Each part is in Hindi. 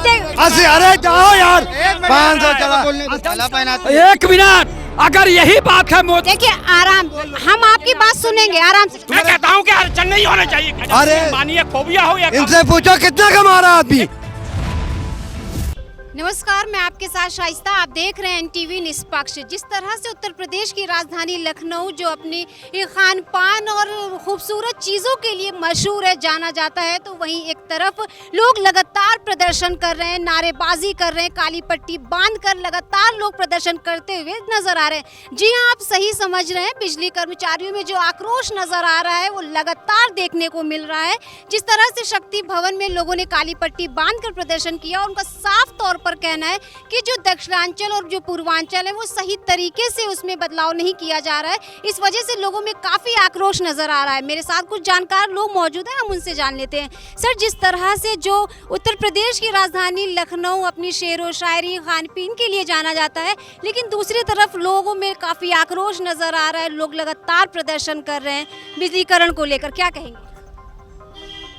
80। अरे जाओ यार, 500 चला। 1 मिनट, अगर यही बात है मोदी। देखिए आराम, हम आपकी बात सुनेंगे आराम से। मैं कहता हूँ कि अड़चन नहीं होना चाहिए। अरे मानिए खोबिया हो या इनसे पूछो कितना कमा रहा आदमी। नमस्कार, मैं आपके साथ शाइस्ता, आप देख रहे हैं एनटीवी निष्पक्ष। जिस तरह से उत्तर प्रदेश की राजधानी लखनऊ जो अपनी खान पान और खूबसूरत चीज़ों के लिए मशहूर है, जाना जाता है, तो वहीं एक तरफ लोग लगातार प्रदर्शन कर रहे हैं, नारेबाजी कर रहे हैं, काली पट्टी बांधकर लगातार लोग प्रदर्शन करते हुए नजर आ रहे हैं। जी हाँ, आप सही समझ रहे हैं, बिजली कर्मचारियों में जो आक्रोश नजर आ रहा है वो लगातार देखने को मिल रहा है। जिस तरह से शक्ति भवन में लोगों ने काली पट्टी बांधकर प्रदर्शन किया, उनका साफ तौर पर कहना है कि जो दक्षिणांचल और जो पूर्वांचल है वो सही तरीके से उसमें बदलाव नहीं किया जा रहा है। इस वजह से लोगों में काफी आक्रोश नजर आ रहा है। मेरे साथ कुछ जानकार लोग मौजूद हैं, हम उनसे जान लेते हैं। सर, जिस तरह से जो उत्तर प्रदेश की राजधानी लखनऊ अपनी शेर व शायरी खान पीन के लिए जाना जाता है, लेकिन दूसरी तरफ लोगों में काफी आक्रोश नजर आ रहा है, लोग लगातार प्रदर्शन कर रहे हैं बिजलीकरण को लेकर, क्या कहेंगे?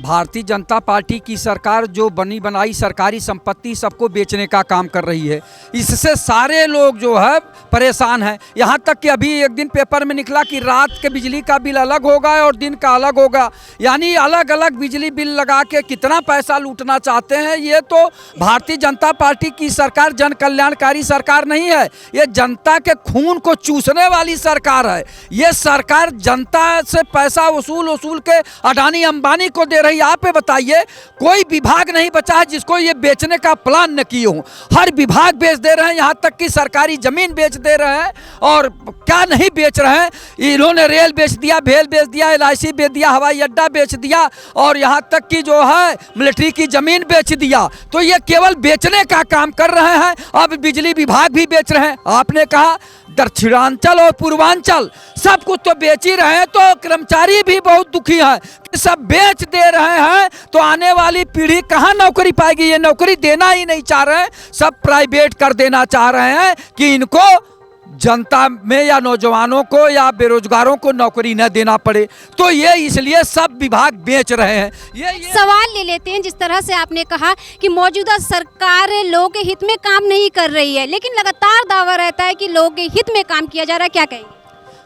भारतीय जनता पार्टी की सरकार जो बनी बनाई सरकारी संपत्ति सबको बेचने का काम कर रही है। इससे सारे लोग जो है परेशान हैं। यहाँ तक कि अभी एक दिन पेपर में निकला कि रात के बिजली का बिल अलग होगा और दिन का अलग होगा, यानी अलग अलग बिजली बिल लगा के कितना पैसा लूटना चाहते हैं। ये तो भारतीय जनता पार्टी की सरकार जन कल्याणकारी सरकार नहीं है, ये जनता के खून को चूसने वाली सरकार है। ये सरकार जनता से पैसा वसूल के अडानी अंबानी को दे रही। आप बताइए, कोई विभाग नहीं बचा है जिसको ये बेचने का प्लान न किए हो। हर विभाग बेच दे रहे हैं, यहाँ तक कि सरकारी जमीन बेच दे रहे हैं। और क्या नहीं बेच रहे हैं, इन्होंने रेल बेच दिया, भेल बेच दिया, LIC बेच दिया, हवाई अड्डा बेच दिया, और यहाँ तक कि जो है मिलिट्री की जमीन बेच दिया। तो ये केवल बेचने का काम कर रहे हैं। अब बिजली विभाग भी बेच रहे हैं। आपने कहा दक्षिणांचल और पूर्वांचल सब कुछ तो बेच ही रहे हैं, तो कर्मचारी भी बहुत दुखी है कि सब बेच दे रहे हैं। तो आने वाली पीढ़ी कहाँ नौकरी पाएगी? ये नौकरी देना ही नहीं चाह रहे हैं, सब प्राइवेट कर देना चाह रहे हैं कि इनको जनता में या नौजवानों को या बेरोजगारों को नौकरी न देना पड़े। तो ये इसलिए सब विभाग बेच रहे हैं। ये सवाल ले लेते हैं। जिस तरह से आपने कहा कि मौजूदा सरकार लोगों के हित में काम नहीं कर रही है, लेकिन लगातार दावा रहता है कि लोगों के हित में काम किया जा रहा है, क्या कहेंगे?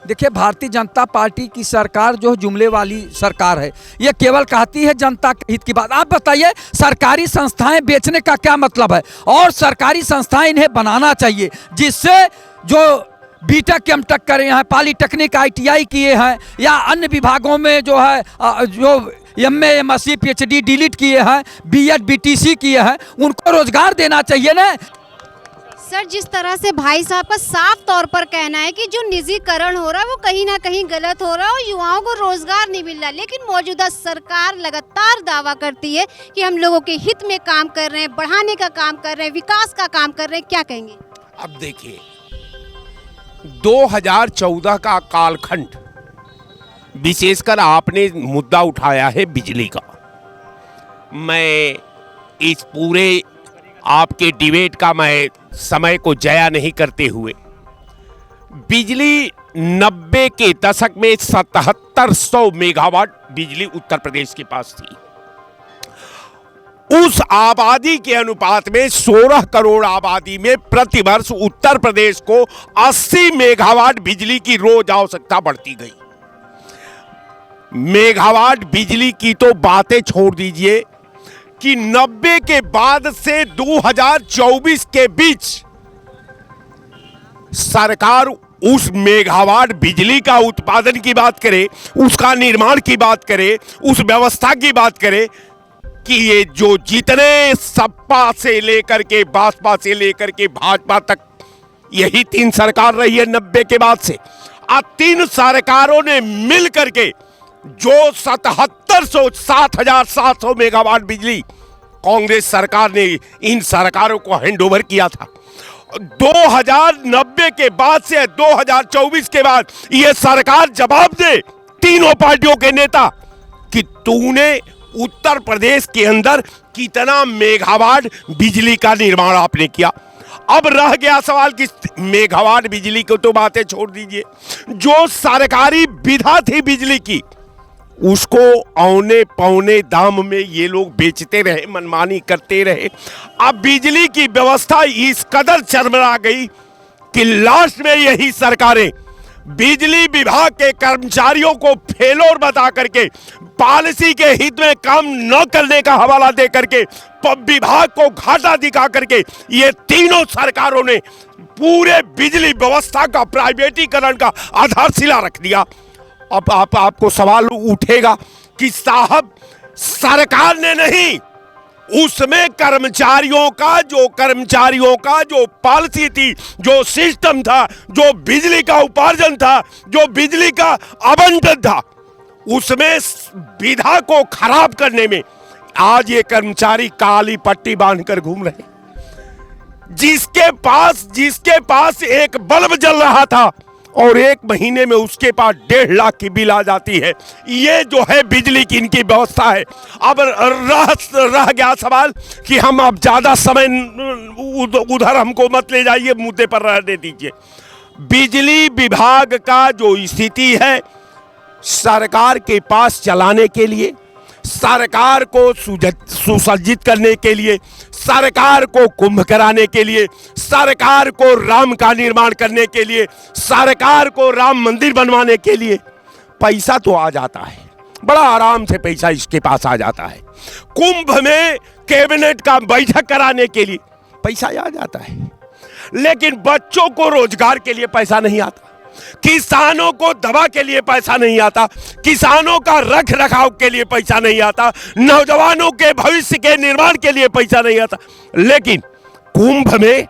देखिए, भारतीय जनता पार्टी की सरकार जो जुमले वाली सरकार है, ये केवल कहती है जनता के हित की बात। आप बताइए, सरकारी संस्थाएं बेचने का क्या मतलब है? और सरकारी संस्थाएं इन्हें बनाना चाहिए जिससे जो बीटेक एमटेक करे हैं, पॉलीटेक्निक ITI किए हैं, या अन्य विभागों में जो है जो MA MSc PhD डिलीट किए हैं, BEd BTC किए हैं, उनको रोजगार देना चाहिए ना। सर, जिस तरह से भाई साहब का साफ तौर पर कहना है कि जो निजीकरण हो रहा है वो कहीं ना कहीं गलत हो रहा है और युवाओं को रोजगार नहीं मिल रहा, लेकिन मौजूदा सरकार लगातार दावा करती है कि हम लोगों के हित में काम कर रहे हैं, बढ़ाने का काम कर रहे हैं, विकास का काम कर रहे हैं, क्या कहेंगे? अब देखिए, 2014 का कालखंड, विशेषकर आपने मुद्दा उठाया है बिजली का। मैं इस पूरे आपके डिबेट का मैं समय को जाया नहीं करते हुए, बिजली 90 के दशक में 7700 मेगावाट बिजली उत्तर प्रदेश के पास थी। उस आबादी के अनुपात में 16 करोड़ आबादी में प्रतिवर्ष उत्तर प्रदेश को 80 मेगावाट बिजली की रोज आवश्यकता बढ़ती गई। मेगावाट बिजली की तो बातें छोड़ दीजिए कि 90 के बाद से 2024 के बीच सरकार उस मेगावाट बिजली का उत्पादन की बात करे, उसका निर्माण की बात करे, उस व्यवस्था की बात करे कि ये जो जितने सपा से लेकर के बासपा से लेकर के भाजपा तक यही 3 सरकार रही है 90 के बाद से, 3 सरकारों ने मिल करके जो 7,700 मेगावाट बिजली कांग्रेस सरकार ने इन सरकारों को हैंडओवर किया था। 2090 के बाद से 2024 के बाद ये सरकार जवाब दे तीनों पार्टियों के नेता कि तूने उत्तर प्रदेश के अंदर कितना मेगावाट बिजली का निर्माण आपने किया। अब रह गया सवाल कि मेगावाट बिजली को तो बातें छोड़ दीजिए, जो सरकारी विधा थी बिजली की उसको औने पौने दाम में ये लोग बेचते रहे, मनमानी करते रहे। अब बिजली की व्यवस्था इस कदर चरमरा गई कि लास्ट में यही सरकारें बिजली विभाग के कर्मचारियों को फेलोर बता करके, पॉलिसी के हित में काम न करने का हवाला दे करके, विभाग को घाटा दिखा करके ये तीनों सरकारों ने पूरे बिजली व्यवस्था का प्राइवेटीकरण का आधारशिला रख दिया। अब आपको सवाल उठेगा कि साहब सरकार ने नहीं, उसमें कर्मचारियों का जो पॉलिसी थी, जो सिस्टम था, जो बिजली का उपार्जन था, जो बिजली का आवंटन था, उसमें विधा को खराब करने में आज ये कर्मचारी काली पट्टी बांधकर घूम रहे। जिसके पास एक बल्ब जल रहा था और 1 महीने में उसके पास 1.5 लाख की बिल आ जाती है। ये जो है बिजली की इनकी व्यवस्था है। अब रह गया सवाल कि हम अब ज्यादा समय उधर हमको मत ले जाइए, मुद्दे पर रहने दीजिए। बिजली विभाग का जो स्थिति है, सरकार के पास चलाने के लिए, सरकार को सुसज्जित करने के लिए, सरकार को कुंभ कराने के लिए, सरकार को राम का निर्माण करने के लिए, सरकार को राम मंदिर बनवाने के लिए पैसा तो आ जाता है, बड़ा आराम से पैसा इसके पास आ जाता है। कुंभ में कैबिनेट का बैठक कराने के लिए पैसा आ जाता है, लेकिन बच्चों को रोजगार के लिए पैसा नहीं आता, किसानों को दवा के लिए पैसा नहीं आता, किसानों का रख रखाव के लिए पैसा नहीं आता, नौजवानों के भविष्य के निर्माण के लिए पैसा नहीं आता। लेकिन कुंभ में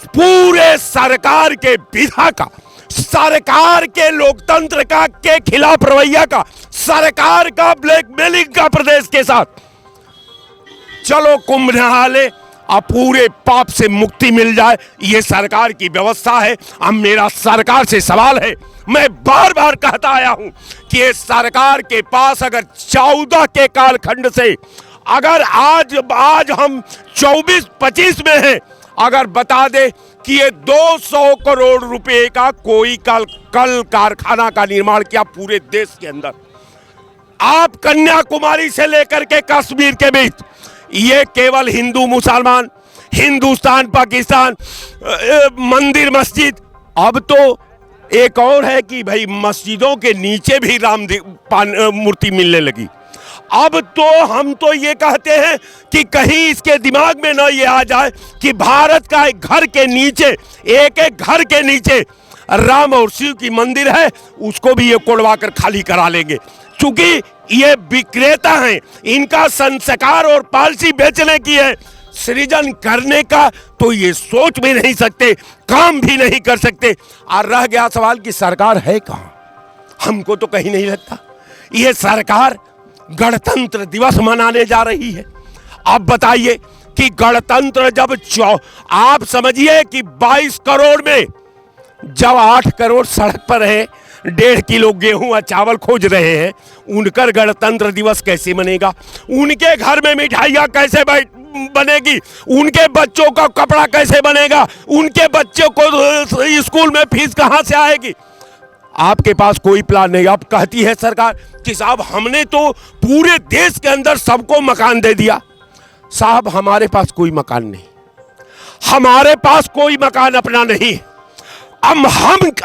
पूरे सरकार के विधा का, सरकार के लोकतंत्र का के खिलाफ रवैया का, सरकार का ब्लैकमेलिंग का प्रदेश के साथ, चलो कुंभ नहा ले, अब पूरे पाप से मुक्ति मिल जाए, ये सरकार की व्यवस्था है। अब मेरा सरकार से सवाल है, मैं बार बार कहता आया हूं कि ये सरकार के पास अगर 14 के कालखंड से अगर आज हम 24-25 में हैं, अगर बता दे कि ये 200 करोड़ रुपए का कोई कल कारखाना का निर्माण किया पूरे देश के अंदर, आप कन्याकुमारी से लेकर के कश्मीर के बीच, ये केवल हिंदू मुसलमान, हिंदुस्तान पाकिस्तान, मंदिर मस्जिद, अब तो एक और है कि भाई मस्जिदों के नीचे भी राम मूर्ति मिलने लगी। अब तो हम तो ये कहते हैं कि कहीं इसके दिमाग में ना ये आ जाए कि भारत का एक घर के नीचे, एक घर के नीचे राम और शिव की मंदिर है, उसको भी ये कोड़वा कर खाली करा लेंगे। चूंकि ये विक्रेता हैं, इनका संस्कार और पॉलिसी बेचने की है, सृजन करने का तो ये सोच भी नहीं सकते, काम भी नहीं कर सकते। और रह गया सवाल कि सरकार है कहां, हमको तो कहीं नहीं लगता। ये सरकार गणतंत्र दिवस मनाने जा रही है। अब बताइए कि गणतंत्र जब आप समझिए कि 22 करोड़ में जब 8 करोड़ सड़क पर है, 1.5 किलो गेहूं और चावल खोज रहे हैं, उनका गणतंत्र दिवस कैसे बनेगा? उनके घर में मिठाइयाँ कैसे बनेगी? उनके बच्चों का कपड़ा कैसे बनेगा? उनके बच्चों को स्कूल में फीस कहां से आएगी? आपके पास कोई प्लान नहीं। अब कहती है सरकार कि साहब हमने तो पूरे देश के अंदर सबको मकान दे दिया। साहब हमारे पास कोई मकान नहीं, हमारे पास कोई मकान अपना नहीं। अब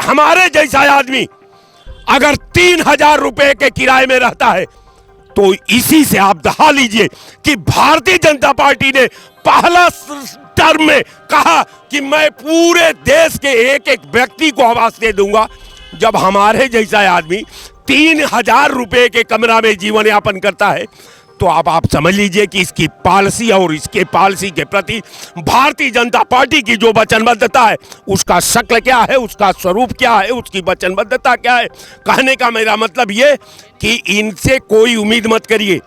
हमारे जैसा आदमी अगर 3,000 रुपए के किराए में रहता है तो इसी से आप दहा लीजिए कि भारतीय जनता पार्टी ने पहला टर्म में कहा कि मैं पूरे देश के एक एक व्यक्ति को आवास दे दूंगा। जब हमारे जैसा आदमी 3,000 रुपए के कमरा में जीवन यापन करता है तो अब आप समझ लीजिए कि इसकी पॉलिसी और इसके पॉलिसी के प्रति भारतीय जनता पार्टी की जो वचनबद्धता है, उसका शक्ल क्या है, उसका स्वरूप क्या है, उसकी वचनबद्धता क्या है। कहने का मेरा मतलब ये कि इनसे कोई उम्मीद मत करिए।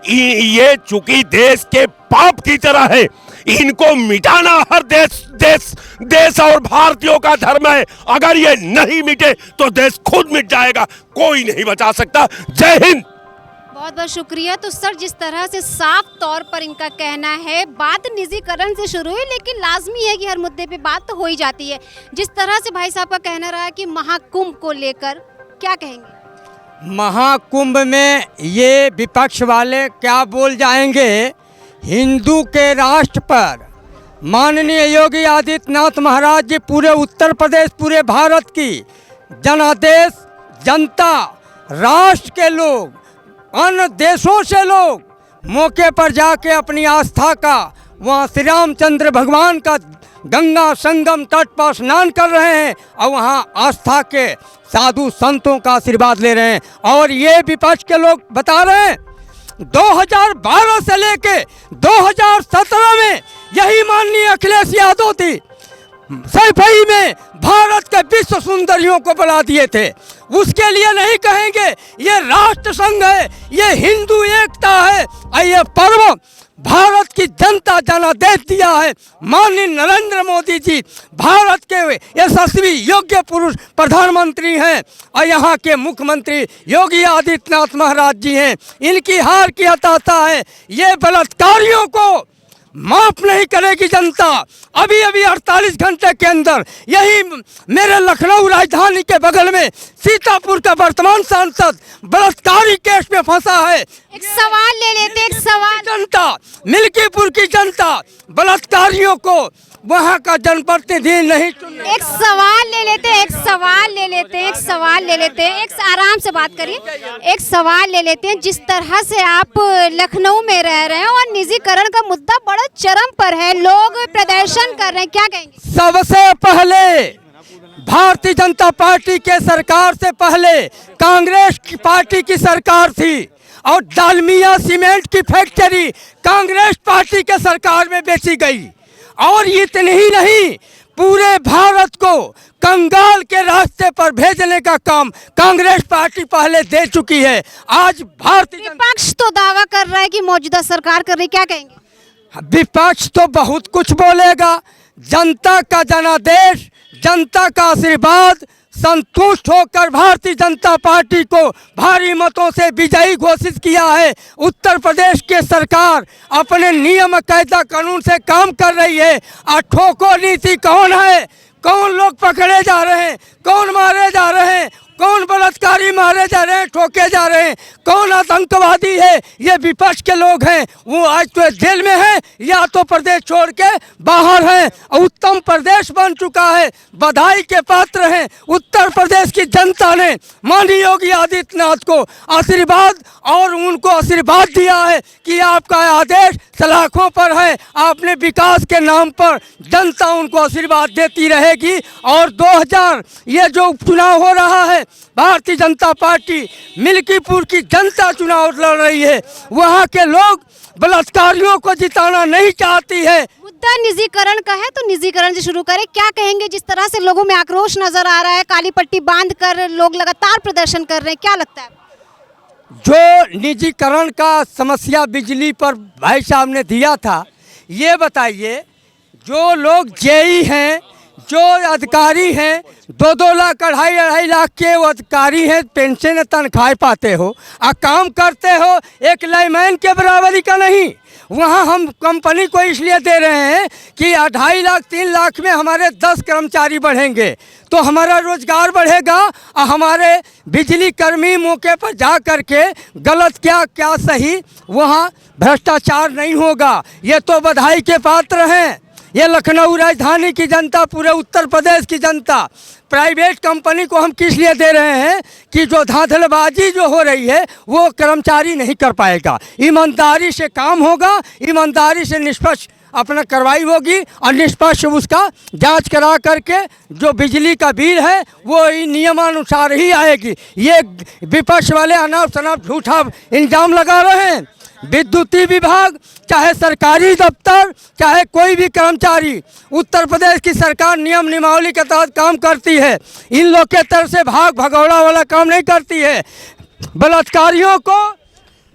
ये चूंकि देश के पाप की तरह है, इनको मिटाना हर देश और भारतीयों का धर्म है। अगर ये नहीं मिटे तो देश खुद मिट जाएगा, कोई नहीं बचा सकता। जय हिंद। बहुत बहुत शुक्रिया। तो सर, जिस तरह से साफ तौर पर इनका कहना है, बात निजीकरण से शुरू हुई, लेकिन लाजमी है कि हर मुद्दे पे बात तो हो ही जाती है। जिस तरह से भाई साहब का कहना रहा कि महाकुंभ को लेकर क्या कहेंगे? महाकुंभ में ये विपक्ष वाले क्या बोल जाएंगे हिंदू के राष्ट्र पर। माननीय योगी आदित्यनाथ महाराज जी पूरे उत्तर प्रदेश, पूरे भारत की जनादेश जनता, राष्ट्र के लोग, अन्य देशों से लोग मौके पर जाके अपनी आस्था का, वहाँ श्री रामचंद्र भगवान का गंगा संगम तट पर स्नान कर रहे हैं और वहाँ आस्था के साधु संतों का आशीर्वाद ले रहे हैं। और ये विपक्ष के लोग बता रहे हैं 2012 से लेके 2017 में यही माननीय अखिलेश यादव थी सैफई में भारत के विश्व सुंदरियों को बुला दिए थे। उसके लिए नहीं कहेंगे ये राष्ट्र संघ है, ये हिंदू एकता है और ये पर्व भारत की जनता जनादेश दिया है। माननीय नरेंद्र मोदी जी भारत के यशस्वी योग्य पुरुष प्रधानमंत्री हैं और यहाँ के मुख्यमंत्री योगी आदित्यनाथ महाराज जी हैं। इनकी हार की हताशा है। ये बलात्कारियों को माफ नहीं करेगी जनता। अभी 48 घंटे के अंदर यही मेरे लखनऊ राजधानी के बगल में सीतापुर का वर्तमान सांसद बलात्कारी केस में फंसा है। एक सवाल ले लेते, एक सवाल। जनता, मिल्कीपुर की जनता बलात्कारियों को वहाँ का जनप्रतिनिधि नहीं चुन। एक सवाल ले लेते, एक सवाल ले लेते, एक सवाल ले लेते, एक आराम से बात करिए। एक सवाल ले लेते हैं, जिस तरह से आप लखनऊ में रह रहे हैं और निजीकरण का मुद्दा बड़ा चरम पर है, लोग प्रदर्शन कर रहे हैं, क्या कहेंगे? सबसे पहले भारतीय जनता पार्टी के सरकार से पहले कांग्रेस की पार्टी की सरकार थी और डालमिया सीमेंट की फैक्ट्री कांग्रेस पार्टी के सरकार में बेची गई। और इतनी ही नहीं, पूरे भारत को कंगाल के रास्ते पर भेजने का काम कांग्रेस पार्टी पहले दे चुकी है। आज भारतीय विपक्ष तो दावा कर रहा है कि मौजूदा सरकार कर रही, क्या कहेंगे? विपक्ष तो बहुत कुछ बोलेगा। जनता का जनादेश, जनता का आशीर्वाद, संतुष्ट होकर भारतीय जनता पार्टी को भारी मतों से विजयी घोषित किया है। उत्तर प्रदेश की सरकार अपने नियम कायदा कानून से काम कर रही है। और ठोको नीति कौन है? कौन लोग पकड़े जा रहे हैं? कौन मारे जा रहे हैं? कौन बलात्कारी मारे जा रहे हैं, ठोके जा रहे हैं? कौन आतंकवादी है? ये विपक्ष के लोग हैं। वो आज तो जेल में है या तो प्रदेश छोड़ के बाहर हैं। उत्तम प्रदेश बन चुका है, बधाई के पात्र हैं। उत्तर प्रदेश की जनता ने माननीय योगी आदित्यनाथ को आशीर्वाद और उनको आशीर्वाद दिया है कि आपका आदेश सलाखों पर है। आपने विकास के नाम पर जनता उनको आशीर्वाद देती रहेगी। और 2000 ये जो चुनाव हो रहा है, भारतीय जनता पार्टी मिल्कीपुर की जनता चुनाव लड़ रही है। वहाँ के लोग बलात्कारियों को जिताना नहीं चाहती है। मुद्दा निजीकरण का है तो निजीकरण से शुरू करें, क्या कहेंगे? जिस तरह से लोगों में आक्रोश नजर आ रहा है, काली पट्टी बांध कर लोग लगातार प्रदर्शन कर रहे हैं, क्या लगता है? जो निजीकरण का समस्या बिजली पर भाई साहब ने दिया था, ये बताइए जो लोग जेई हैं, जो अधिकारी हैं, 2-2 लाख 2.5 लाख के वो अधिकारी हैं, पेंशन तनख्वाह पाते हो और काम करते हो एक लाइनमैन के बराबरी का नहीं। वहाँ हम कंपनी को इसलिए दे रहे हैं कि 2.5 लाख 3 लाख में हमारे 10 कर्मचारी बढ़ेंगे तो हमारा रोजगार बढ़ेगा और हमारे बिजली कर्मी मौके पर जा कर के गलत क्या क्या सही वहाँ भ्रष्टाचार नहीं होगा। ये तो बधाई के पात्र हैं। ये लखनऊ राजधानी की जनता, पूरे उत्तर प्रदेश की जनता, प्राइवेट कंपनी को हम किस लिए दे रहे हैं कि जो धांधलबाजी जो हो रही है वो कर्मचारी नहीं कर पाएगा। ईमानदारी से काम होगा, ईमानदारी से निष्पक्ष अपना कार्रवाई होगी और निष्पक्ष उसका जांच करा करके जो बिजली का बिल है वो नियमानुसार ही आएगी। ये विपक्ष वाले अनाप शनाप झूठा इल्जाम लगा रहे हैं। विद्युतीय विभाग, चाहे सरकारी दफ्तर, चाहे कोई भी कर्मचारी, उत्तर प्रदेश की सरकार नियम नियमावली के तहत काम करती है। इन लोग के तरफ से भाग भगौड़ा वाला काम नहीं करती है। बलात्कारियों को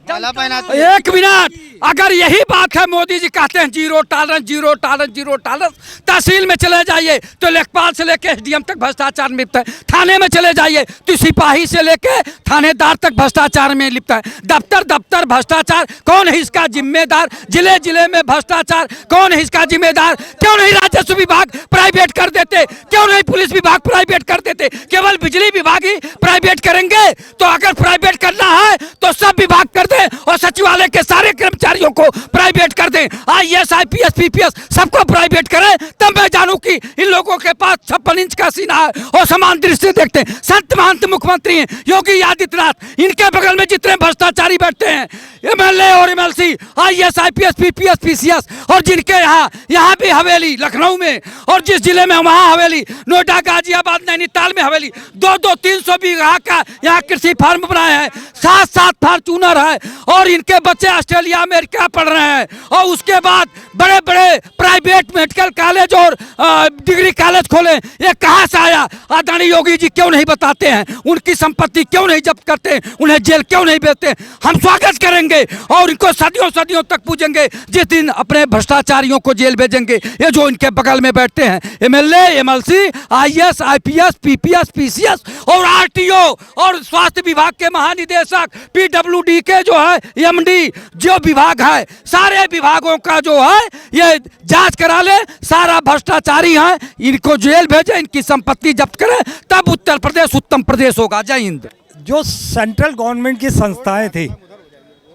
माला पहनाती एक मिनट, अगर यही बात है, मोदी जी कहते हैं zero tolerance, zero tolerance, zero tolerance. तहसील में चले जाइए तो लेखपाल से लेके एसडीएम तक भ्रष्टाचार में लिप्त है। थाने में चले जाइए तो सिपाही से लेके थानेदार तक भ्रष्टाचार में लिप्त है। दफ्तर दफ्तर भ्रष्टाचार, कौन है इसका जिम्मेदार? जिले जिले में भ्रष्टाचार, कौन है इसका जिम्मेदार? क्यों नहीं राजस्व विभाग प्राइवेट कर देते? क्यों नहीं पुलिस विभाग प्राइवेट कर देते? केवल बिजली विभाग ही प्राइवेट करेंगे? तो अगर प्राइवेट करना है तो सब विभाग कर दें और सचिवालय के सारे कर्मचारियों को प्राइवेट कर दें। आईएएस, आईपीएस, पीपीएस सबको प्राइवेट करें, तब मैं जानूं कि इन लोगों के पास 56 इंच का सीना है और समान दृष्टि देखते हैं। संत महंत मुख्यमंत्री हैं योगी आदित्यनाथ, इनके बगल में जितने भ्रष्टाचारी बैठते हैं, एमएलए और MLC, IAS, IPS, PPS, PCS, और जिनके यहाँ भी हवेली लखनऊ में, और जिस जिले में वहाँ हवेली, नोएडा, गाजियाबाद, नैनीताल में हवेली, 200-300 बीघा का यहाँ कृषि फार्म बनाए हैं, 7-7 फॉर्चूनर है, और इनके बच्चे ऑस्ट्रेलिया, अमेरिका पढ़ रहे हैं। और उसके बाद बड़े बड़े प्राइवेट मेडिकल कॉलेज और डिग्री कॉलेज खोले। ये कहाँ से आया? आदरणीय योगी जी क्यों नहीं बताते हैं? उनकी संपत्ति क्यों नहीं जब्त करते? उन्हें जेल क्यों नहीं भेजते? हम स्वागत करेंगे और इनको सदियों सदियों तक पूजेंगे जिस दिन अपने भ्रष्टाचारियों को जेल भेजेंगे। ये जो इनके बगल में बैठते हैं, MLA, MLC, IAS, IPS, PPS, PCS और आरटीओ और स्वास्थ्य विभाग के महानिदेशक, पीडब्ल्यूडी के जो है एमडी, जो विभाग है, सारे विभागों का जो है ये जांच करा ले। सारा भ्रष्टाचारी है, इनको जेल भेजे, इनकी संपत्ति जब्त करें, तब उत्तर प्रदेश उत्तम प्रदेश होगा। जय हिंद। जो सेंट्रल गवर्नमेंट की संस्थाएं थी,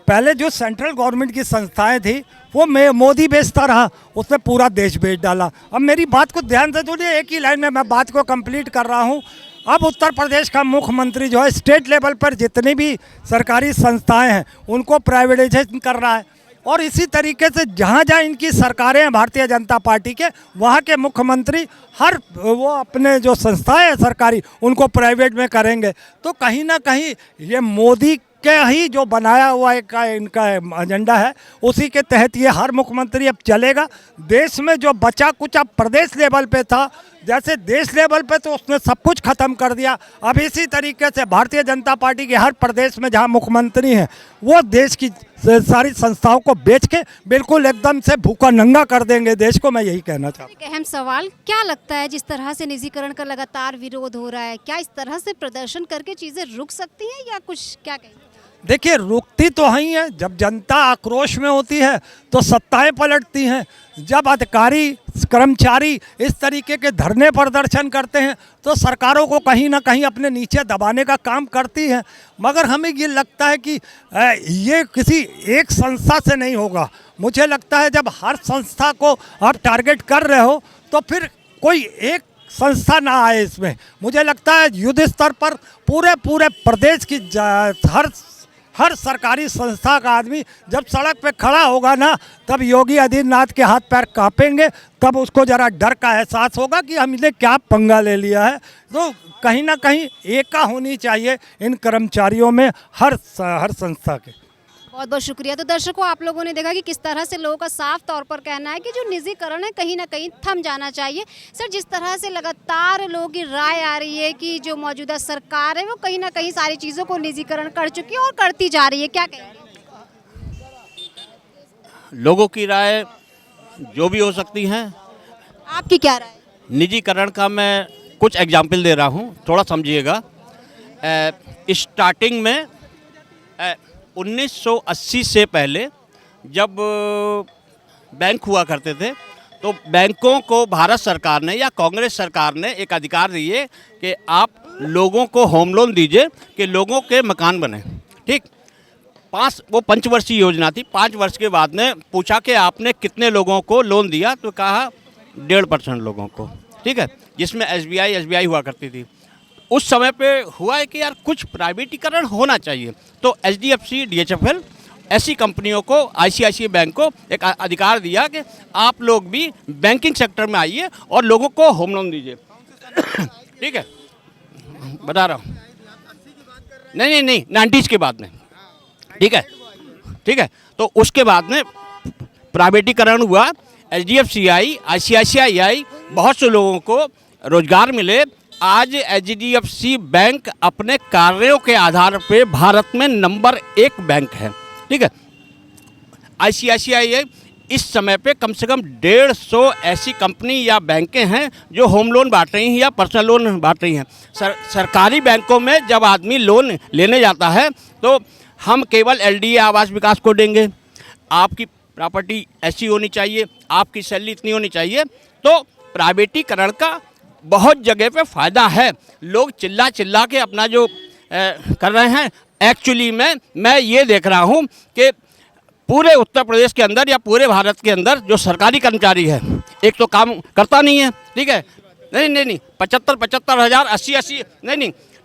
पहले जो सेंट्रल गवर्नमेंट की संस्थाएं थी वो मोदी बेचता रहा, उसने पूरा देश बेच डाला। अब मेरी बात को ध्यान से सुनिए, एक ही लाइन में मैं बात को कंप्लीट कर रहा हूँ। अब उत्तर प्रदेश का मुख्यमंत्री जो है स्टेट लेवल पर जितनी भी सरकारी संस्थाएं हैं उनको प्राइवेटाइजेशन कर रहा है, और इसी तरीके से जहाँ जहाँ इनकी सरकारें हैं भारतीय जनता पार्टी के, वहाँ के मुख्यमंत्री हर वो अपने जो संस्थाएं हैं सरकारी उनको प्राइवेट में करेंगे। तो कहीं ना कहीं ये मोदी के ही जो बनाया हुआ एक इनका एजेंडा है, उसी के तहत ये हर मुख्यमंत्री अब चलेगा। देश में जो बचा कुछ अब प्रदेश लेवल पे था, जैसे देश लेवल पे तो उसने सब कुछ खत्म कर दिया। अब इसी तरीके से भारतीय जनता पार्टी के हर प्रदेश में जहां मुख्यमंत्री हैं वो देश की सारी संस्थाओं को बेच के बिल्कुल एकदम से भूखा नंगा कर देंगे देश को। मैं यही कहना चाहता हूँ। एक अहम सवाल, क्या लगता है जिस तरह से निजीकरण का लगातार विरोध हो रहा है, क्या इस तरह से प्रदर्शन करके चीजें रुक सकती हैं या कुछ, क्या कहेंगे? देखिए, रुकती तो ही है। जब जनता आक्रोश में होती है तो सत्ताएं पलटती हैं। जब अधिकारी कर्मचारी इस तरीके के धरने प्रदर्शन करते हैं तो सरकारों को कहीं ना कहीं अपने नीचे दबाने का काम करती हैं। मगर हमें ये लगता है कि ये किसी एक संस्था से नहीं होगा। मुझे लगता है जब हर संस्था को आप टारगेट कर रहे हो तो फिर कोई एक संस्था ना आए इसमें। मुझे लगता है युद्ध स्तर पर पूरे प्रदेश की हर सरकारी संस्था का आदमी जब सड़क पे खड़ा होगा ना, तब योगी आदित्यनाथ के हाथ पैर कांपेंगे, तब उसको ज़रा डर का एहसास होगा कि हमने क्या पंगा ले लिया है। तो कहीं ना कहीं एका होनी चाहिए इन कर्मचारियों में, हर संस्था के। बहुत बहुत शुक्रिया। तो दर्शकों, आप लोगों ने देखा कि किस तरह से लोगों का साफ तौर पर कहना है कि जो निजीकरण है कहीं ना कहीं थम जाना चाहिए। सर, जिस तरह से लगातार लोगों की राय आ रही है कि जो मौजूदा सरकार है वो कहीं ना कहीं सारी चीज़ों को निजीकरण कर चुकी है और करती जा रही है, क्या कहेंगे? लोगों की राय जो भी हो सकती हैं। आपकी क्या राय? निजीकरण का मैं कुछ एग्जाम्पल दे रहा हूँ, थोड़ा समझिएगा। स्टार्टिंग में 1980 से पहले जब बैंक हुआ करते थे तो बैंकों को भारत सरकार ने या कांग्रेस सरकार ने एक अधिकार दिए कि आप लोगों को होम लोन दीजिए कि लोगों के मकान बने। ठीक, वो पंचवर्षीय योजना थी। 5 वर्ष के बाद ने पूछा कि आपने कितने लोगों को लोन दिया, तो कहा 1.5% लोगों को। ठीक है, जिसमें SBI हुआ करती थी। उस समय पे हुआ है कि यार कुछ प्राइवेटीकरण होना चाहिए, तो HDFC, DHFL ऐसी कंपनियों को, ICICI बैंक को एक अधिकार दिया कि आप लोग भी बैंकिंग सेक्टर में आइए और लोगों को होम लोन दीजिए। ठीक है, बता रहा हूँ। नहीं 90s के बाद में। ठीक है, तो उसके बाद में प्राइवेटीकरण हुआ। HDFCI, ICICI, बहुत से लोगों को रोजगार मिले। आज HDFC बैंक अपने कार्यों के आधार पे भारत में नंबर 1 बैंक है। ठीक है। ICICI इस समय पे कम से कम 150 ऐसी कंपनी या बैंकें हैं जो होम लोन बांट रही हैं या पर्सनल लोन बांट रही हैं। सरकारी बैंकों में जब आदमी लोन लेने जाता है तो हम केवल LDA आवास विकास को देंगे, आपकी प्रॉपर्टी ऐसी होनी चाहिए, आपकी सैलरी इतनी होनी चाहिए। तो प्राइवेटीकरण का बहुत जगह पे फ़ायदा है। लोग चिल्ला चिल्ला के अपना जो कर रहे हैं, एक्चुअली में मैं ये देख रहा हूँ कि पूरे उत्तर प्रदेश के अंदर या पूरे भारत के अंदर जो सरकारी कर्मचारी है, एक तो काम करता नहीं है, ठीक है। नहीं 75 हज़ार 80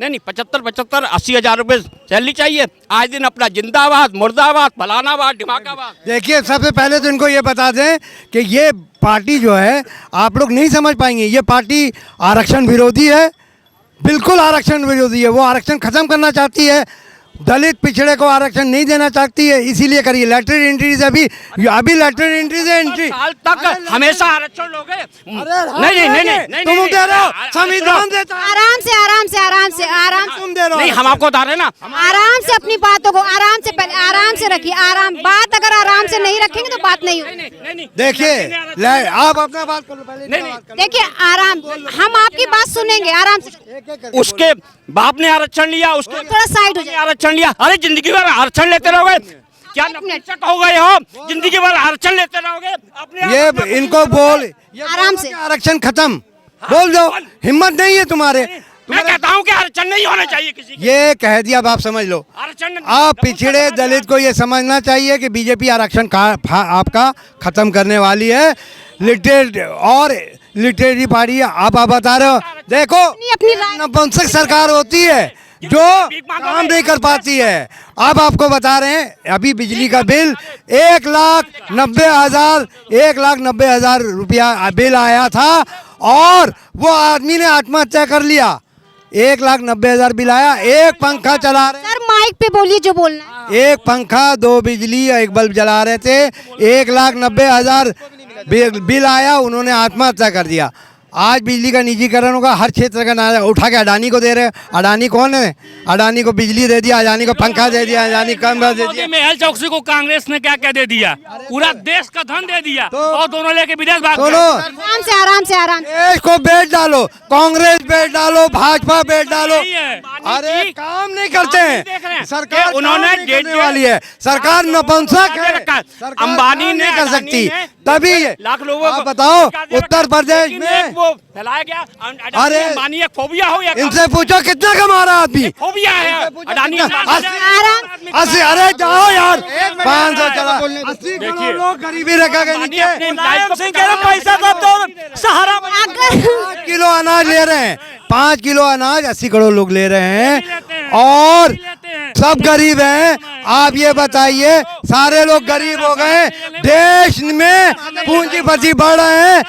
नहीं 75 80 हज़ार रुपये सैलरी चाहिए। आज दिन अपना जिंदाबाद मुर्दाबाद फलानाबाद ढिमाकाबाद। देखिए, सबसे पहले तो इनको ये बता दें कि ये पार्टी जो है, आप लोग नहीं समझ पाएंगे, ये पार्टी आरक्षण विरोधी है, बिल्कुल आरक्षण विरोधी है। वो आरक्षण खत्म करना चाहती है, दलित पिछड़े को आरक्षण नहीं देना चाहती है, इसीलिए करिए लैटरल एंट्री से अभी लैटरल एंट्री से एंट्री साल तक हमेशा आरक्षण लोगे। नहीं तुम दे रहे हो, संविधान देता है। आराम से तुम दे रहे हो, नहीं, हम आपको बता रहे हैं ना। आराम से अपनी बातों को पहले आराम से रखिए। बात अगर आराम से नहीं रखेंगे तो बात नहीं होगी। देखिए, आप अपना बात करो पहले। देखिए, आराम, हम आपकी बात सुनेंगे आराम से। उसके बाप ने आरक्षण लिया, उसके थोड़ा साइड हो जाए। आरक्षण लिया। अरे जिंदगी भर आरक्षण लेते रहोगे, क्या नपुंसक हो गए हो? जिंदगी भर आरक्षण लेते रहोगे अपने। ये इनको बोल आराम से। आरक्षण खत्म बोल दो, हिम्मत नहीं है तुम्हारे। मैं कहता हूँ कि आरक्षण नहीं होना चाहिए किसी के। ये कह दिया, अब आप समझ लो। आरक्षण आप पिछड़े दलित को ये समझना चाहिए कि बीजेपी आरक्षण आपका खत्म करने वाली है। लिटरेरी पार्टी आप बता रहे हो। देखो, अपनी राय- नपुंसक सरकार होती है जो काम नहीं कर पाती है। अब आपको बता रहे हैं, अभी बिजली का बिल 1,90,000 रुपया बिल आया था और वो आदमी ने आत्महत्या कर लिया। 1,90,000 बिल आया, एक पंखा चला रहे, सर माइक पे बोलिए जो बोलना है। एक पंखा, 2 बिजली, एक बल्ब जला रहे थे, 1,90,000 बिल आया, उन्होंने आत्महत्या कर दिया। आज बिजली का निजीकरण होगा, हर क्षेत्र का नारा उठा के अडानी को दे रहे हैं। अडानी कौन है? अडानी को बिजली दे दिया, अडानी को पंखा दे दिया, अडानी कमरा दे दिया। मेहुल चौकसी को कांग्रेस ने क्या क्या दे दिया? पूरा देश का धन दे दिया और दोनों लेके विदेश भाग गए। आराम से देश को बेच डालो, कांग्रेस बेच डालो, भाजपा बेच डालो। नहीं है। अरे काम नहीं करते हैं, सरकार उन्होंने काम नहीं करने वाली है, सरकार नपुंसक है, सरकार अंबानी काम ने नहीं कर सकती। अडानी ने तभी ये लाख लोगों आप को बताओ, रोजगार उत्तर प्रदेश लेकिन में एक वो फैलाया गया। अरे, अंबानी एक फोबिया हो या इनसे पूछो कितना कमा रहा आदमी। फोबिया है अडानी। अस्सी, अरे जाओ यार, 500 चला, 80 करोड़ लोग गरीबी रेखा के नीचे। पैसा सहारा 5 किलो अनाज ले रहे हैं, 5 किलो अनाज 80 करोड़ लोग ले रहे हैं और सब गरीब हैं। आप ये बताइए, सारे लोग गरीब हो गए, देश में पूंजीपति बढ़ रहे हैं।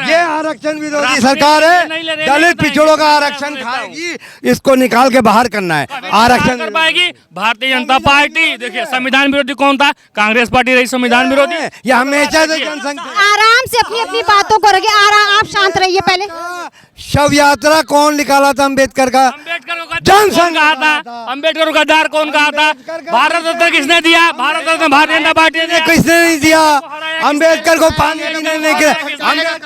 ये आरक्षण विरोधी सरकार है, दलित पिछड़ों का आरक्षण खाएगी, इसको निकाल के बाहर करना है। आरक्षण कर पाएगी भारतीय जनता पार्टी। देखिए, संविधान विरोधी कौन था? कांग्रेस पार्टी रही संविधान विरोधी। ये हमेशा से जनसंख्या। आराम से अपनी बातों को रखिए। आप शांत रहिए पहले। शव यात्रा कौन निकाला था अम्बेडकर का? अम्बेडकर को जनसंघ कहा था। अम्बेडकर को गद्दार कौन कहा था? भारत रत्न किसने दिया? भारत रत्न भारतीय जनता पार्टी ने दिया। किसने नहीं दिया? अम्बेडकर को पानी पीने नहीं किया।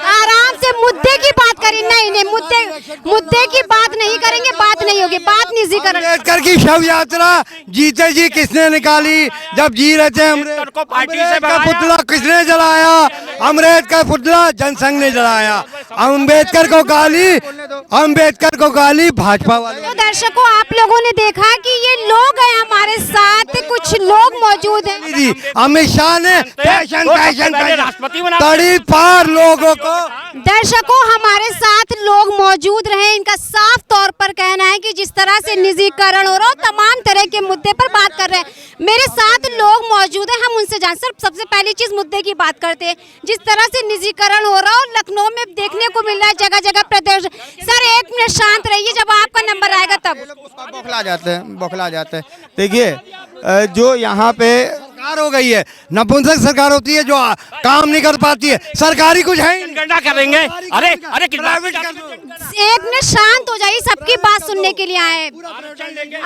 आराम से मुद्दे की बात करें। नहीं मुद्दे की बात नहीं करेंगे, बात नहीं होगी, बात निजीकरण। अम्बेडकर की शव यात्रा जीते जी किसने निकाली? जब जी रहे थे अम्बेडकर का पुतला किसने जलाया? अम्बेडकर पुतला जनसंघ ने जलाया। अम्बेडकर को गाली भाजपा वाले। तो दर्शकों, आप लोगों ने देखा कि ये लोग हैं हमारे साथ, कुछ लोग मौजूद हैं। अमित शाह ने फैशन राष्ट्रपति बना तड़ी पार लोगों को। दर्शकों, हमारे साथ लोग मौजूद रहे, इनका साफ तौर पर कहना है कि जिस तरह से निजीकरण हो रहा हो, तमाम तरह के मुद्दे पर बात कर रहे हैं। मेरे साथ लोग मौजूद हैं, हम उनसे जान। सर, सबसे पहली चीज मुद्दे की बात करते हैं। जिस तरह से निजीकरण हो रहा हो, लखनऊ में देखने को मिल रहा है, जगह जगह प्रदर्शन। सर, 1 मिनट शांत रहिए, जब आपका नंबर आएगा तब। बौखला जाते हैं। देखिए, जो यहाँ पे सरकार हो गई है, नपुंसक सरकार होती है जो काम नहीं कर पाती है, सरकारी कुछ है ही नहीं। जनगणना करेंगे। अरे अरे प्राइवेट कर दो। एक मिनट शांत हो जाइए, सबकी बात सुनने के लिए आए हैं।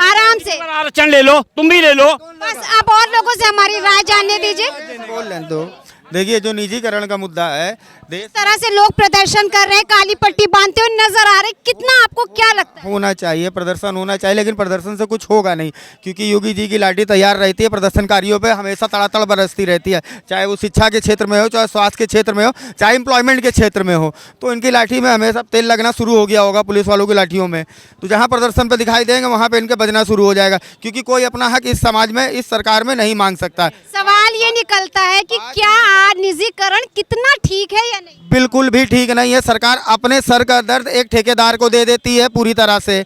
आराम से, आरक्षण ले लो, तुम भी ले लो। बस आप और लोगों से हमारी राय जानने दीजिए। बोल लें तो देखिए, जो निजीकरण का मुद्दा है, देश इस तरह से लोग प्रदर्शन कर रहे हैं, काली पट्टी बांधते हुए नजर आ रहे, कितना आपको क्या लगता है? होना चाहिए, प्रदर्शन होना चाहिए, लेकिन प्रदर्शन से कुछ होगा नहीं, क्योंकि योगी जी की लाठी तैयार रहती है, प्रदर्शनकारियों पे हमेशा तड़ातड़ बरसती रहती है, चाहे वो शिक्षा के क्षेत्र में हो, चाहे स्वास्थ्य के क्षेत्र में हो, चाहे एम्प्लॉयमेंट के क्षेत्र में हो। तो इनकी लाठी में हमेशा तेल लगना शुरू हो गया होगा, पुलिस वालों की लाठियों में। तो जहाँ प्रदर्शन पर दिखाई देंगे वहाँ पर इनके बजना शुरू हो जाएगा, क्योंकि कोई अपना हक इस समाज में, इस सरकार में नहीं मांग सकता। सवाल ये निकलता है कि क्या आज निजीकरण कितना ठीक है या नहीं? बिल्कुल भी ठीक नहीं है। सरकार अपने सर का दर्द एक ठेकेदार को दे देती है पूरी तरह से।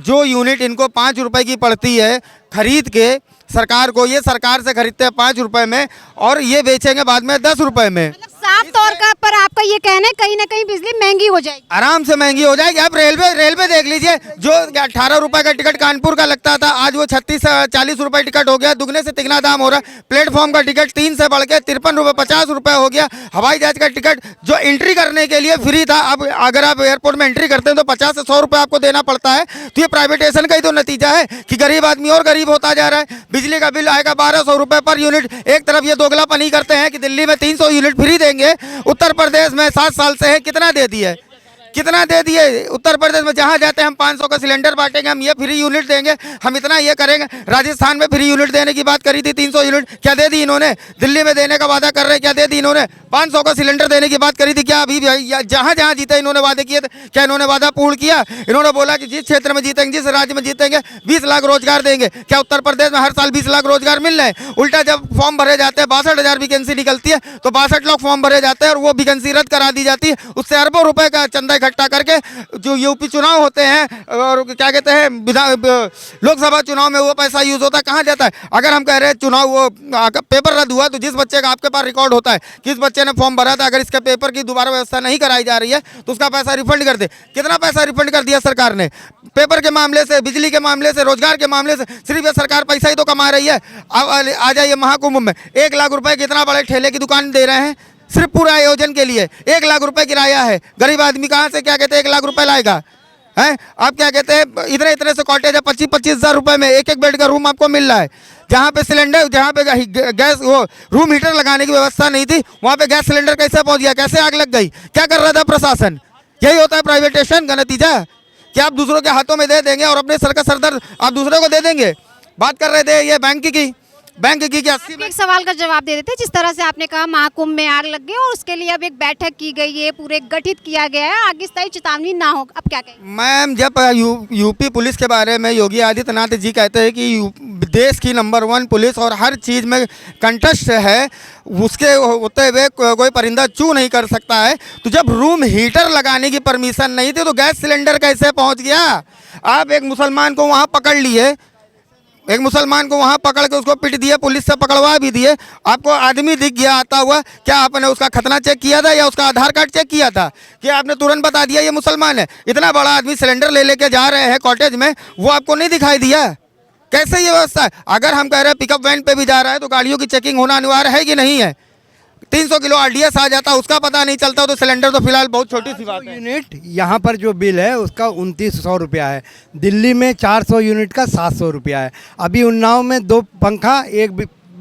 जो यूनिट इनको 5 रुपए की पड़ती है खरीद के सरकार को, ये सरकार से खरीदते हैं 5 रुपए में और ये बेचेंगे बाद में 10 रुपए में। मतलब साफ तौर पर आपका ये कहना है कहीं ना कहीं बिजली महंगी हो जाएगी। आराम से महंगी हो जाएगी। आप रेलवे देख लीजिए, जो 18 रुपए का टिकट कानपुर का लगता था, आज वो 36 से 40 रुपए टिकट हो गया, दुगने से तिगना दाम हो रहा है। प्लेटफॉर्म का टिकट 3 से बढ़ के 53 रुपए 50 रुपए हो गया। हवाई जहाज का टिकट जो एंट्री करने के लिए फ्री था, अब अगर आप एयरपोर्ट में एंट्री करते हैं तो 50 से 100 रुपए आपको देना पड़ता है। तो ये प्राइवेटाइजेशन का ही तो नतीजा है कि गरीब आदमी और गरीब होता जा रहा है। बिजली का बिल आएगा 1200 रुपए पर यूनिट। एक तरफ ये दोगलापनी करते हैं कि दिल्ली में 300 यूनिट फ्री देंगे, उत्तर प्रदेश में 7 साल से है कितना दे दिए, कितना दे दिए। उत्तर प्रदेश में जहाँ जाते हैं हम 500 का सिलेंडर बांटेंगे, हम ये फ्री यूनिट देंगे, हम इतना ये करेंगे। राजस्थान में फ्री यूनिट देने की बात करी थी 300 यूनिट, क्या दे दी इन्होंने? दिल्ली में देने का वादा कर रहे हैं, क्या दे दी इन्होंने? 500 का सिलेंडर देने की बात करी थी, क्या अभी जहाँ जहाँ जीते इन्होंने वादे किए थे, क्या इन्होंने वादा पूर्ण किया? इन्होंने बोला कि जिस क्षेत्र में जीतेंगे, जिस राज्य में जीतेंगे 20 लाख रोजगार देंगे। क्या उत्तर प्रदेश में हर साल 20 लाख रोजगार मिल रहे हैं? उल्टा जब फॉर्म भरे जाते हैं 62,000 वैकेंसी निकलती है तो 62 लाख फॉर्म भरे जाते हैं और वो वैकेंसी रद्द करा दी जाती है। उससे अरबों रुपए का चंदा इकट्ठा करके जो यूपी चुनाव होते हैं और क्या कहते हैं लोकसभा चुनाव में वो पैसा यूज होता है, कहाँ जाता है? अगर हम कह रहे हैं चुनाव वो पेपर रद्द हुआ तो जिस बच्चे का आपके पास रिकॉर्ड होता है किस बच्चे ने फॉर्म भरा था, अगर इसके पेपर की दोबारा व्यवस्था नहीं कराई जा रही है तो उसका पैसा रिफंड कर दे। कितना पैसा रिफंड कर दिया सरकार ने? पेपर के मामले से, बिजली के मामले से, रोजगार के मामले से सिर्फ ये सरकार पैसा ही तो कमा रही है। अब आ जाइए महाकुंभ में 1 लाख रुपए कितना बड़े ठेले की दुकान दे रहे हैं सिर्फ पूरा आयोजन के लिए। 1 लाख रुपए किराया है। गरीब आदमी कहाँ से क्या कहते हैं 1 लाख रुपए लाएगा? हैं आप क्या कहते हैं इतने इतने से कॉटेज है 25-25 हज़ार रुपए में एक बेड का रूम आपको मिल रहा है। जहाँ पे सिलेंडर, जहाँ पे गैस वो रूम हीटर लगाने की व्यवस्था नहीं थी, वहाँ पे गैस सिलेंडर कैसे पहुँच गया, कैसे आग लग गई? क्या कर रहा था प्रशासन? यही होता है प्राइवेटाइजेशन का नतीजा कि आप दूसरों के हाथों में दे देंगे और अपने सर का सरदर्द आप दूसरों को दे देंगे। बात कर रहे थे ये बैंक की क्या एक सवाल का जवाब दे देते। जिस तरह से आपने कहा महाकुंभ में आग लग गई और उसके लिए अब एक बैठक की गई है, पूरे गठित किया गया है, आगे स्थायी चेतावनी ना हो, अब क्या कहें? मैम, जब यूपी पुलिस के बारे में योगी आदित्यनाथ जी कहते हैं कि देश की नंबर 1 पुलिस और हर चीज़ में कंटेस्ट है, उसके होते हुए कोई परिंदा चू नहीं कर सकता है। तो जब रूम हीटर लगाने की परमिशन नहीं थी तो गैस सिलेंडर कैसे पहुंच गया? आप एक मुसलमान को वहाँ पकड़ लिए, एक मुसलमान को वहाँ पकड़ के उसको पीट दिया, पुलिस से पकड़वा भी दिए। आपको आदमी दिख गया आता हुआ, क्या आपने उसका खतना चेक किया था या उसका आधार कार्ड चेक किया था? कि आपने तुरंत बता दिया ये मुसलमान है? इतना बड़ा आदमी सिलेंडर ले लेके जा रहे हैं कॉटेज में, वो आपको नहीं दिखाई दिया? कैसे ये व्यवस्था है? अगर हम कह रहे हैं पिकअप वैन पे भी जा रहा है तो गाड़ियों की चेकिंग होना अनिवार्य है कि नहीं है? 300 किलो RDS आ जाता, उसका पता नहीं चलता, तो सिलेंडर तो फिलहाल बहुत छोटी सी बात है। यूनिट यहाँ पर जो बिल है उसका 2900 रुपया है। दिल्ली में 400 यूनिट का 700 रुपया है। अभी उन्नाव में 2 पंखा, 1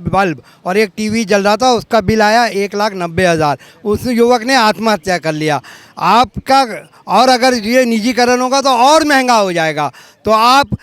बल्ब और 1 टीवी जल रहा था, उसका बिल आया 1,90,000। उस युवक ने आत्महत्या कर लिया। आपका और अगर ये निजीकरण होगा तो और महंगा हो जाएगा। तो आप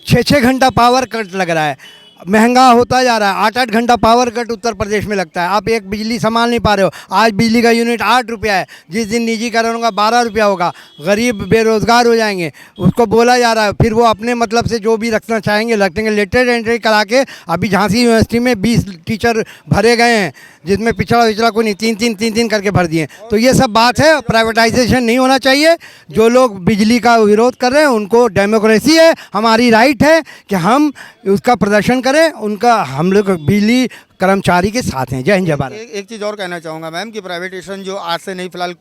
6-6 घंटा पावर कट लग रहा है, महंगा होता जा रहा है। 8-8 घंटा पावर कट उत्तर प्रदेश में लगता है। आप एक बिजली संभाल नहीं पा रहे हो। आज बिजली का यूनिट 8 रुपया है, जिस दिन निजीकरण होगा 12 रुपया होगा। गरीब बेरोजगार हो जाएंगे, उसको बोला जा रहा है। फिर वो अपने मतलब से जो भी रखना चाहेंगे रखेंगे। लेटर एंट्री करा के अभी झांसी यूनिवर्सिटी में 20 टीचर भरे गए हैं, जिसमें पिछड़ा कोई नहीं, 3-3 करके भर दिए। तो ये सब बात है, प्राइवेटाइजेशन नहीं होना चाहिए। जो लोग बिजली का विरोध कर रहे हैं उनको डेमोक्रेसी है, हमारी राइट है कि हम उसका प्रदर्शन करें। उनका, हम लोग बिजली कर्मचारी के साथ हैं। जय हिंद जय भारत। एक चीज़ और कहना चाहूँगा मैम कि प्राइवेटाइजेशन जो आज से नहीं, फिलहाल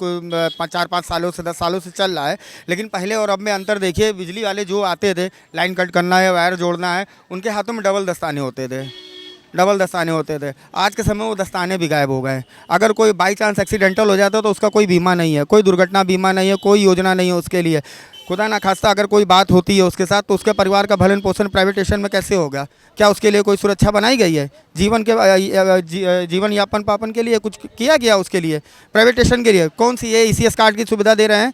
4-5 सालों से 10 सालों से चल रहा है, लेकिन पहले और अब में अंतर देखिए। बिजली वाले जो आते थे, लाइन कट करना है, वायर जोड़ना है, उनके हाथों में डबल दस्ताने होते थे। डबल दस्ताने होते थे। आज के समय वो दस्ताने भी गायब हो गए हैं। अगर कोई बाई चांस एक्सीडेंटल हो जाता है तो उसका कोई बीमा नहीं है, कोई दुर्घटना बीमा नहीं है, कोई योजना नहीं है उसके लिए। खुदा ना खास्ता अगर कोई बात होती है उसके साथ तो उसके परिवार का भरण पोषण प्राइवेट स्टेशन में कैसे होगा? क्या उसके लिए कोई सुरक्षा बनाई गई है? जीवन यापन पापन के लिए कुछ किया गया उसके लिए? प्राइवेट स्टेशन के लिए कौन सी ये ECS कार्ड की सुविधा दे रहे हैं?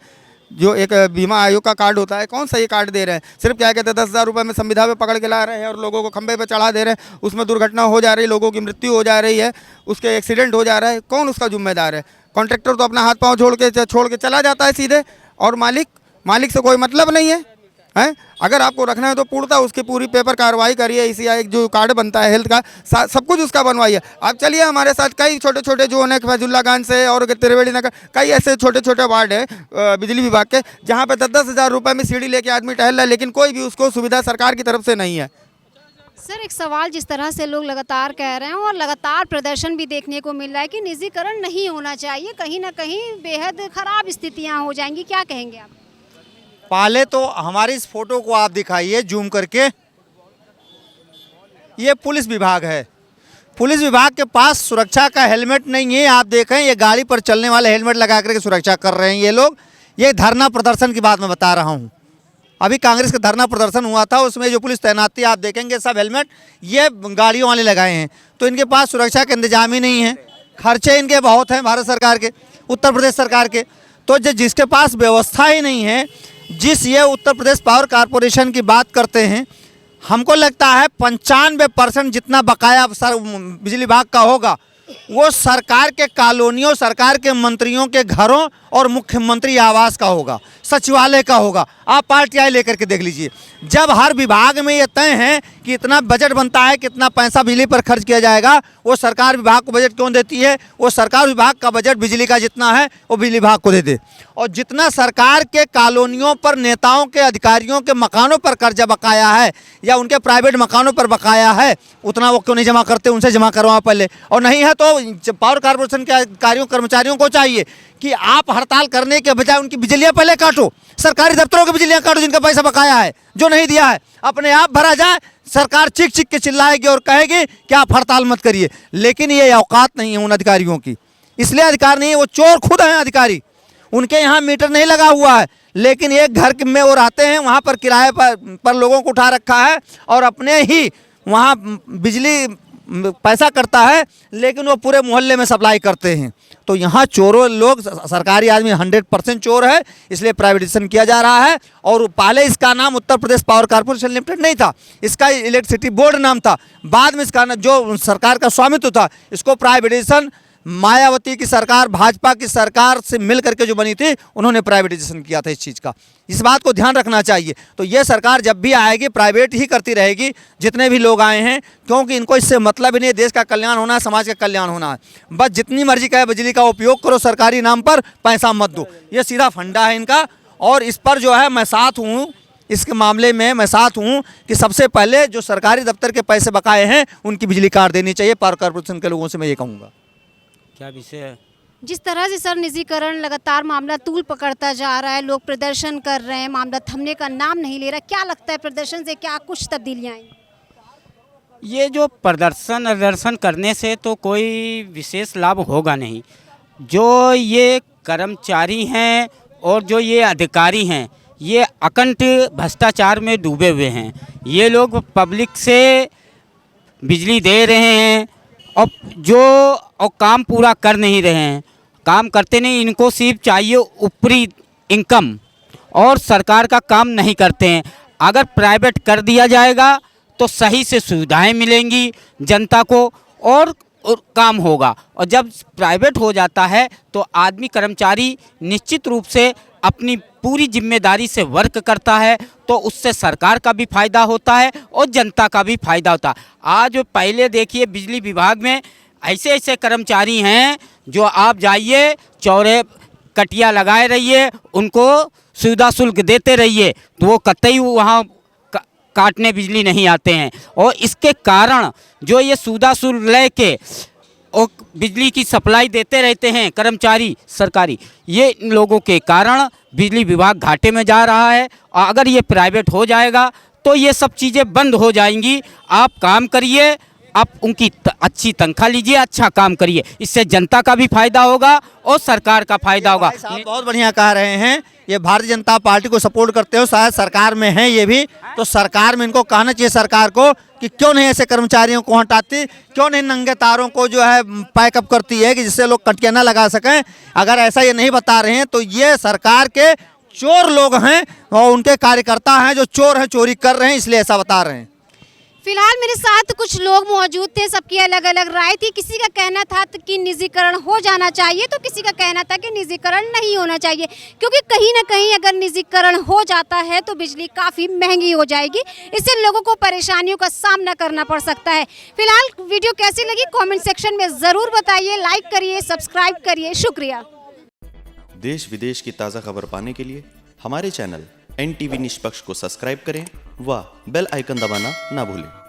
जो एक बीमा आयोग का कार्ड होता है, कौन सा ये कार्ड दे रहे हैं? सिर्फ क्या कहते हैं 10,000 रुपये में संविदा पे पकड़ के ला रहे हैं और लोगों को खंबे पे चढ़ा दे रहे हैं। उसमें दुर्घटना हो जा रही है, लोगों की मृत्यु हो जा रही है, उसके एक्सीडेंट हो जा रहा है। कौन उसका जिम्मेदार है? कॉन्ट्रैक्टर तो अपना हाथ पाँव छोड़ के चला जाता है सीधे, और मालिक से कोई मतलब नहीं है। अगर आपको रखना है तो पूर्णतः उसकी पूरी पेपर कार्रवाई करिए। इसी एक जो कार्ड बनता है हेल्थ का, सब कुछ उसका बनवाइए। आप चलिए हमारे साथ, कई छोटे छोटे जो है फैजुल्लागंज से और त्रिवेणी नगर, कई ऐसे छोटे छोटे वार्ड है बिजली विभाग के, जहाँ पे 10-10 हज़ार रुपये में सीढ़ी लेके आदमी टहल रहा है, लेकिन कोई भी उसको सुविधा सरकार की तरफ से नहीं है। सर, एक सवाल जिस तरह से लोग लगातार कह रहे हैं और लगातार प्रदर्शन भी देखने को मिल रहा है कि निजीकरण नहीं होना चाहिए, कहीं ना कहीं बेहद खराब स्थितियाँ हो जाएंगी, क्या कहेंगे आप? पहले तो हमारी इस फोटो को आप दिखाइए जूम करके। ये पुलिस विभाग है। पुलिस विभाग के पास सुरक्षा का हेलमेट नहीं है। आप देखें, ये गाड़ी पर चलने वाले हेलमेट लगा करके सुरक्षा कर रहे हैं ये लोग। ये धरना प्रदर्शन की बात मैं बता रहा हूँ। अभी कांग्रेस का धरना प्रदर्शन हुआ था, उसमें जो पुलिस तैनात थी, आप देखेंगे सब हेलमेट ये गाड़ियों वाले लगाए हैं। तो इनके पास सुरक्षा का इंतजाम ही नहीं है। खर्चे इनके बहुत हैं भारत सरकार के, उत्तर प्रदेश सरकार के। तो जिसके पास व्यवस्था ही नहीं है, ये उत्तर प्रदेश पावर कॉरपोरेशन की बात करते हैं, हमको लगता है 95% जितना बकाया बिजली विभाग का होगा वो सरकार के कॉलोनियों, सरकार के मंत्रियों के घरों और मुख्यमंत्री आवास का होगा, सचिवालय का होगा। आप पार्टियाँ लेकर के देख लीजिए। जब हर विभाग में ये तय है कि इतना बजट बनता है, कितना पैसा बिजली पर खर्च किया जाएगा, वो सरकार विभाग को बजट क्यों देती है? वो सरकार विभाग का बजट बिजली का जितना है वो बिजली विभाग को दे दे। और जितना सरकार के कॉलोनियों पर, नेताओं के, अधिकारियों के मकानों पर कर्जा बकाया है या उनके प्राइवेट मकानों पर बकाया है, उतना वो क्यों नहीं जमा करते? उनसे जमा करवाओ पहले। और नहीं है तो पावर कॉरपोरेशन के अधिकारियों, कर्मचारियों को चाहिए कि आप हड़ताल करने के बजाय उनकी बिजलियां पहले काटो, सरकारी दफ्तरों की बिजलियां काटो जिनका पैसा बकाया है, जो नहीं दिया है अपने आप भरा जाए। सरकार चीख चीख के चिल्लाएगी और कहेगी कि आप हड़ताल मत करिए, लेकिन ये औकात नहीं है उन अधिकारियों की। इसलिए अधिकार नहीं है, वो चोर खुद हैं अधिकारी। उनके यहाँ मीटर नहीं लगा हुआ है, लेकिन एक घर में वो रहते हैं, वहाँ पर किराए पर लोगों को उठा रखा है और अपने ही वहाँ बिजली पैसा करता है, लेकिन वो पूरे मोहल्ले में सप्लाई करते हैं। तो यहाँ चोरों लोग, सरकारी आदमी 100% चोर है, इसलिए प्राइवेटाइजेशन किया जा रहा है। और पहले इसका नाम Uttar Pradesh power corporation limited नहीं था, इसका इलेक्ट्रिसिटी बोर्ड नाम था। बाद में इसका जो सरकार का स्वामित्व था, इसको प्राइवेटाइजेशन मायावती की सरकार, भाजपा की सरकार से मिल करके जो बनी थी, उन्होंने प्राइवेटाइजेशन किया था इस चीज़ का। इस बात को ध्यान रखना चाहिए। तो ये सरकार जब भी आएगी प्राइवेट ही करती रहेगी, जितने भी लोग आए हैं, क्योंकि इनको इससे मतलब ही नहीं। देश का कल्याण होना है, समाज का कल्याण होना है। बस जितनी मर्जी का है बिजली का उपयोग करो, सरकारी नाम पर पैसा मत दो। ये सीधा फंडा है इनका। और इस पर जो है मैं साथ हूँ, इसके मामले में मैं साथ हूँ कि सबसे पहले जो सरकारी दफ्तर के पैसे बकाए हैं उनकी बिजली काट देनी चाहिए। पावर कॉरपोरेशन के लोगों से मैं ये कहूँगा। क्या विषय है? जिस तरह से सर निजीकरण लगातार मामला तूल पकड़ता जा रहा है, लोग प्रदर्शन कर रहे हैं, मामला थमने का नाम नहीं ले रहा, क्या लगता है प्रदर्शन से क्या कुछ तब्दीलियाँ आएंगी? ये जो प्रदर्शन करने से तो कोई विशेष लाभ होगा नहीं। जो ये कर्मचारी हैं और जो ये अधिकारी हैं, ये अकंठ भ्रष्टाचार में डूबे हुए हैं। ये लोग पब्लिक से बिजली दे रहे हैं और काम पूरा कर नहीं रहे हैं, काम करते नहीं। इनको सिर्फ चाहिए ऊपरी इनकम और सरकार का काम नहीं करते हैं। अगर प्राइवेट कर दिया जाएगा तो सही से सुविधाएं मिलेंगी जनता को और काम होगा। और जब प्राइवेट हो जाता है तो आदमी, कर्मचारी निश्चित रूप से अपनी पूरी जिम्मेदारी से वर्क करता है, तो उससे सरकार का भी फायदा होता है और जनता का भी फायदा होता है। आज पहले देखिए बिजली विभाग में ऐसे ऐसे कर्मचारी हैं जो आप जाइए, चौरे कटिया लगाए रहिए, उनको सुविधा शुल्क देते रहिए, तो वो कतई वहाँ काटने बिजली नहीं आते हैं। और इसके कारण जो ये सुविधा शुल्क लेके और बिजली की सप्लाई देते रहते हैं कर्मचारी सरकारी, ये इन लोगों के कारण बिजली विभाग घाटे में जा रहा है। और अगर ये प्राइवेट हो जाएगा तो ये सब चीज़ें बंद हो जाएंगी। आप काम करिए आप उनकी अच्छी तनख्वाह लीजिए, अच्छा काम करिए, इससे जनता का भी फायदा होगा और सरकार का फायदा होगा। साहब बहुत बढ़िया कह रहे हैं, ये भारतीय जनता पार्टी को सपोर्ट करते हो, शायद सरकार में हैं ये भी, तो सरकार में इनको कहना चाहिए सरकार को कि क्यों नहीं ऐसे कर्मचारियों को हटाती, क्यों नहीं नंगे तारों को जो है पैकअप करती है कि जिससे लोग कटिया ना लगा सकें। अगर ऐसा ये नहीं बता रहे हैं तो ये सरकार के चोर लोग हैं और उनके कार्यकर्ता हैं जो चोर हैं, चोरी कर रहे हैं, इसलिए ऐसा बता रहे हैं। फिलहाल मेरे साथ कुछ लोग मौजूद थे, सबकी अलग अलग राय थी। किसी का कहना था कि निजीकरण हो जाना चाहिए, तो किसी का कहना था कि निजीकरण नहीं होना चाहिए, क्योंकि कहीं ना कहीं अगर निजीकरण हो जाता है तो बिजली काफ़ी महंगी हो जाएगी, इससे लोगों को परेशानियों का सामना करना पड़ सकता है। फिलहाल वीडियो कैसी लगी कमेंट सेक्शन में ज़रूर बताइए, लाइक करिए, सब्सक्राइब करिए, शुक्रिया। देश विदेश की ताज़ा खबर पाने के लिए हमारे चैनल NTV निष्पक्ष को सब्सक्राइब करें व बेल आइकन दबाना ना भूलें।